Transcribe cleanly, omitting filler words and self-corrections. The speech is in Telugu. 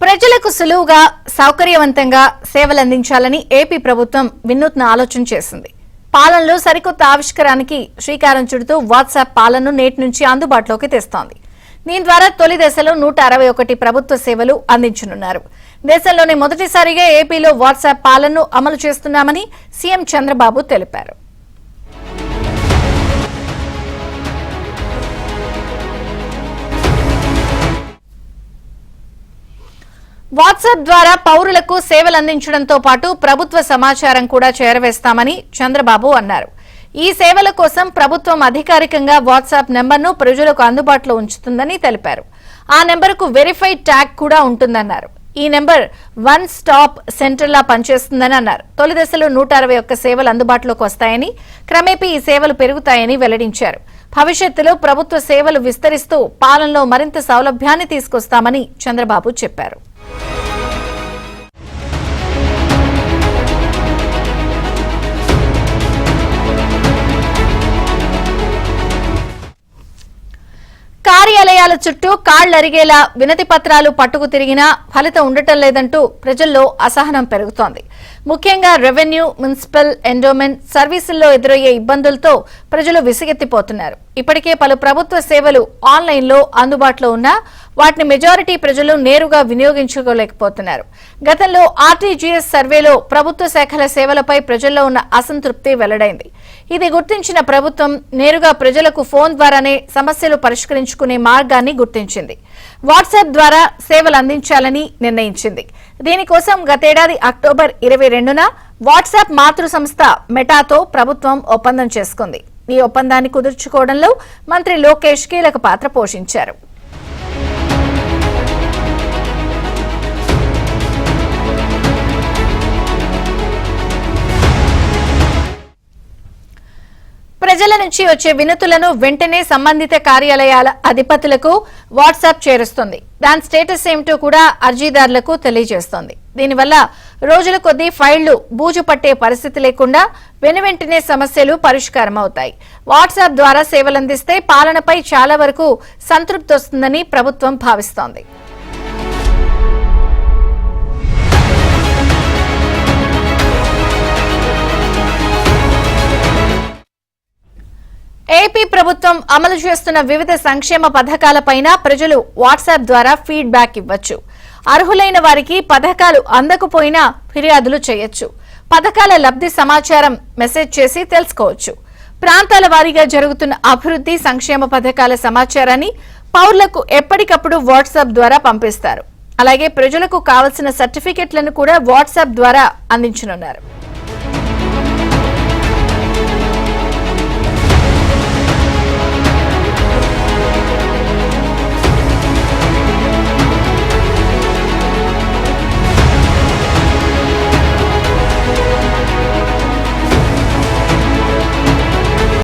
ప్రజలకు సులువుగా సౌకర్యవంతంగా సేవలు అందించాలని ఏపీ ప్రభుత్వం వినూత్న ఆలోచన చేసింది. పాలనలో సరికొత్త ఆవిష్కారానికి శ్రీకారం చుడుతూ వాట్సాప్ పాలనను నేటి నుంచి అందుబాటులోకి తెస్తోంది. దీని ద్వారా తొలి దశలో 161 ప్రభుత్వ సేవలు అందించనున్నారు. దేశంలోనే మొదటిసారిగా ఏపీలో వాట్సాప్ పాలనను అమలు చేస్తున్నామని సీఎం చంద్రబాబు తెలిపారు. వాట్సాప్ ద్వారా పౌరులకు సేవలు అందించడంతో పాటు ప్రభుత్వ సమాచారం కూడా చేరవేస్తామని చంద్రబాబు అన్నారు. ఈ సేవల కోసం ప్రభుత్వం అధికారికంగా వాట్సాప్ నెంబర్ను ప్రజలకు అందుబాటులో ఉంచుతుందని తెలిపారు. ఆ నెంబర్కు వెరిఫైడ్ ట్యాగ్ కూడా ఉంటుందన్నారు. ఈ నెంబర్ వన్ స్టాప్ సెంటర్లా పనిచేస్తుందని అన్నారు. తొలి దశలో 161 సేవలు అందుబాటులోకి వస్తాయని, క్రమేపీ ఈ సేవలు పెరుగుతాయని వెల్లడించారు. భవిష్యత్తులో ప్రభుత్వ సేవలు విస్తరిస్తూ పాలనలో మరింత సౌలభ్యాన్ని తీసుకొస్తామని చంద్రబాబు చెప్పారు. కార్యాలయాల చుట్టూ కాళ్లరిగేలా వినతి పత్రాలు పట్టుకు తిరిగినా ఫలితం ఉండటం లేదంటూ ప్రజల్లో అసహనం పెరుగుతోంది. ముఖ్యంగా రెవెన్యూ, మున్సిపల్, ఎండోమెంట్ సర్వీసుల్లో ఎదురయ్యే ఇబ్బందులతో ప్రజలు విసిగెత్తిపోతున్నారు. ఇప్పటికే పలు ప్రభుత్వ సేవలు ఆన్లైన్లో అందుబాటులో ఉన్నా వాటిని మెజారిటీ ప్రజలు నేరుగా వినియోగించుకోలేకపోతున్నారు. గతంలో ఆర్టీజీఎస్ సర్వేలో ప్రభుత్వ శాఖల సేవలపై ప్రజల్లో ఉన్న అసంతృప్తి వెల్లడైంది. ఇది గుర్తించిన ప్రభుత్వం నేరుగా ప్రజలకు ఫోన్ ద్వారానే సమస్యలు పరిష్కరించుకునే మార్గాన్ని గుర్తించింది. వాట్సాప్ ద్వారా సేవలు అందించాలని నిర్ణయించింది. దీనికోసం గతేడాది అక్టోబర్ 22న వాట్సాప్ మాతృ సంస్థ మెటాతో ప్రభుత్వం ఒప్పందం చేసుకుంది. ఈ ఒప్పందాన్ని కుదుర్చుకోవడంలో మంత్రి లోకేష్ కీలక పాత్ర పోషించారు. ప్రజల నుంచి వచ్చే వినతులను వెంటనే సంబంధిత కార్యాలయాల అధిపతులకు వాట్సాప్ చేరుస్తుంది. దాని స్టేటస్ ఏమిటో కూడా అర్జీదారులకు తెలియజేస్తోంది. దీనివల్ల రోజుల కొద్దీ ఫైళ్లు బూజు పట్టే పరిస్థితి లేకుండా వెనువెంటనే సమస్యలు పరిష్కారం అవుతాయి. వాట్సాప్ ద్వారా సేవలందిస్తే పాలనపై చాలా వరకు సంతృప్తి వస్తుందని ప్రభుత్వం భావిస్తోంది. ఏపీ ప్రభుత్వం అమలు చేస్తున్న వివిధ సంక్షేమ పథకాలపైన ప్రజలు వాట్సాప్ ద్వారా ఫీడ్బ్యాక్ ఇవ్వచ్చు. అర్హులైన వారికి పథకాలు అందకపోయినా ఫిర్యాదులు చేయొచ్చు. పథకాల లబ్ధి సమాచారం మెసేజ్ చేసి తెలుసుకోవచ్చు. ప్రాంతాల వారీగా జరుగుతున్న అభివృద్ధి, సంక్షేమ పథకాల సమాచారాన్ని పౌరులకు ఎప్పటికప్పుడు వాట్సాప్ ద్వారా పంపిస్తారు. అలాగే ప్రజలకు కావలసిన సర్టిఫికెట్లను కూడా వాట్సాప్ ద్వారా అందించనున్నారు.